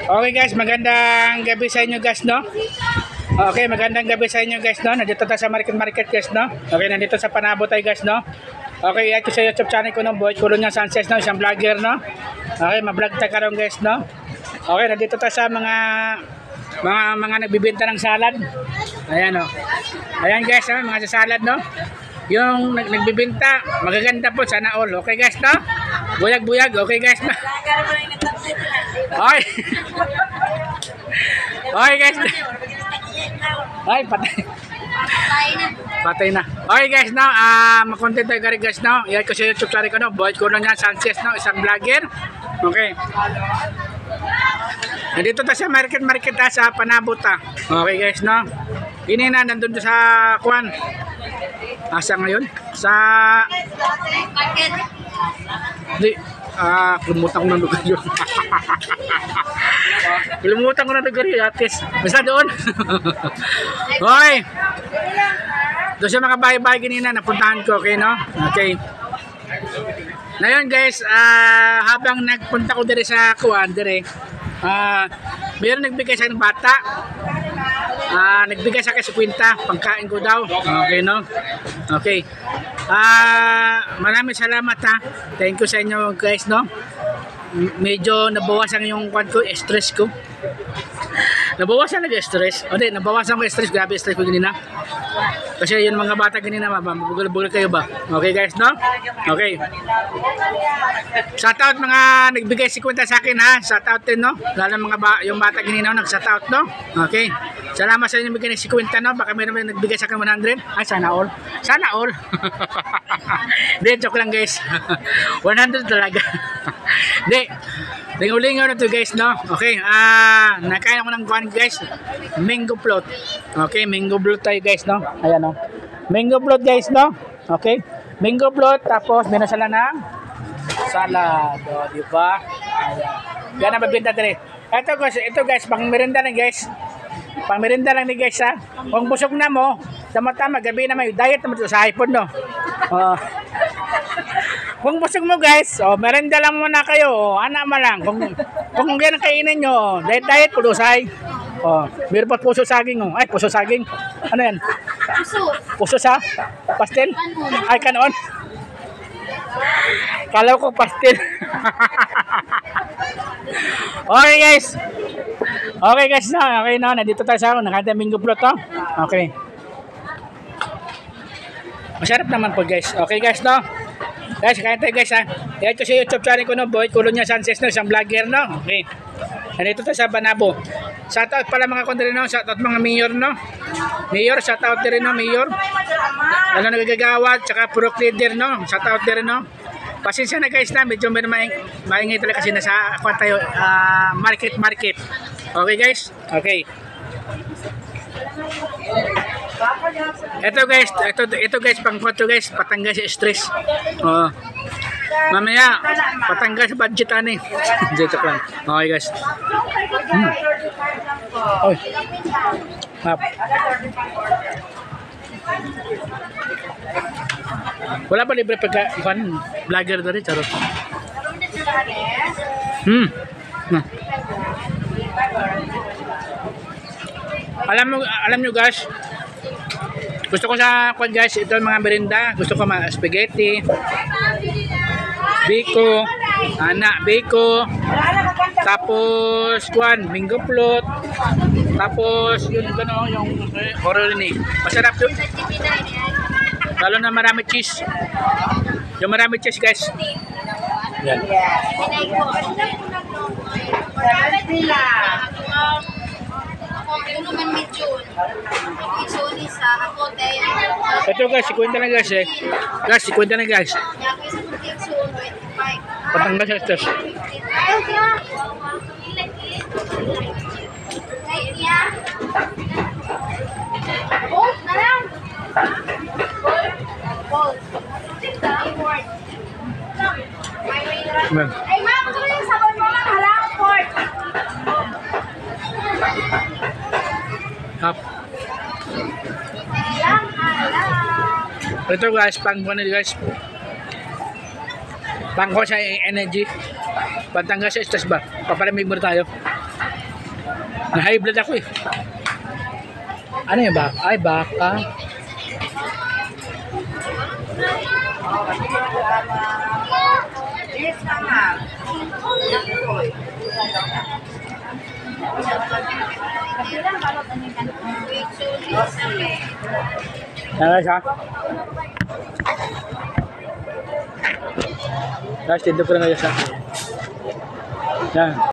Okay guys, magandang gabi sa inyo guys, no? Okay, magandang gabi sa inyo guys, no? Nandito tayo sa market guys, no? Okay, nandito sa Panabo tayo guys, no? Okay, yan ko sa YouTube channel ko, no? Boy Colonia Sanchez, no? Isang vlogger, no? Okay, ma-vlog tayo karon guys, no? Okay, nandito tayo sa mga nagbibenta ng salad. Ayan, no? Ayan guys, no? Mga sa salad, no? Yung nagbibenta, magaganda po, sana all. Okay guys, no? Buyag-buyag, okay guys, no? Okay. Okay guys. Ay, patay na. Okay guys, no? Makontent tayo kari guys, no? Iyan ko sa YouTube channel ko, no? Boy Colonia Sanchez, no? Isang vlogger. Okay. Nandito tayo sa market tayo sa Panabo ta. Okay guys, no? Ini na nandun sa Kuan. Asa ngayon? Sa di kalimutan ko na lugar yun. Kalimutan ko na lugar yun, atis. Basta doon. Okay. Doon sa mga bahay-bahay ganina, napuntahan ko, okay, no? Okay. Ngayon guys, habang nagpunta ko dire sa Kuan, dire, mayroon nagbigay sa akin ng bata. Nagbigay sa akin 50, pangkain ko daw. Okay, no? Okay. Maraming salamat ha. Thank you sa inyo guys, no? Medyo nabawasan yung kwan ko, stress ko. Nabawasan nag-stress. O di, nabawasan ko stress. Grabe stress ko ganina. Kasi yun mga bata ganina, mabugal-bugal kayo ba? Okay guys, no? Okay. Shoutout mga nagbigay 50 sa akin ha. Shoutout din, no? Lalo mga yung bata ganina nag-shoutout, no? Okay. Salamat sa inyo nagbigay ng 50, no? Baka may naman nagbigay sa akin 100. Ay, sana all. Sana all. Hindi, joke lang guys. 100 talaga. Hindi. Lingaw-lingaw na to guys, no? Okay, nakain ako ng kuhan guys. Mango float. Okay, mango float tayo guys, no? Ayan, no? Mango float guys, no? Okay, mango float. Tapos, meron sila ng salad. O, diba? Ayan. Yan ang mabinta dali. Ito guys, pang merinda na guys. Pang merinda lang ni guys, ha? Kung busog na mo, tama-tama, gabi na may diet naman ito sa iPhone, no? Kung busog mo guys, merenda lang muna kayo, anak mo lang. Kung yan ang kainin nyo, diet kudusay. Meron pa puso saging, ay puso saging. Ano yan? Puso sa pastel? Ay kanon. Kala ko pastel. Okay guys. Okay guys, okay na, nandito tayo sa mango float, to. Okay. Masarap naman po guys. Okay guys, no? Guys, kain tayo guys ha. Ito sa YouTube channel ko, no? Boy Colonia Sanchez, no? Isang vlogger, no? Okay. Nandito tayo sa Panabo. Shoutout pala mga kondre, no? Shoutout mga mayor, no? Mayor, shoutout din, no? Mayor. Ano nagagawad, tsaka purok leader, no? Shoutout din, no? Pasensya na guys na, medyo maingay talaga kasi nasa ako tayo, market. Okay guys? Okay. Ito guys, pang-foto guys, patanggal sa stress. Mamaya, patanggal sa budget ani. Dito lang. Okay guys. Oy. Hap. Wala pa libre pagka vlogger dari charot. Alam nyo guys, gusto ko sa kwan guys, ito mga merinda, gusto ko mga spaghetti, biko, biko, tapos kwan, mango float, tapos yung gano'n, yung orolini. Masarap yun. Lalo na marami cheese. Yung marami cheese guys. Yan. Ito guys, 50 na guys eh. Guys, 50 na guys. Patanggal sa stress. Ay, ma'am, ito yung sabon mo lang, halang pork. Hap. Ito guys, pang guys. Pangko sa energy. Pantanggal sa stress ba? Papalamig muna tayo. Na high blood ako eh. Ano yung baka? Ay, baka. Ano siya? Guys, dito ko lang kayo sa. Yan.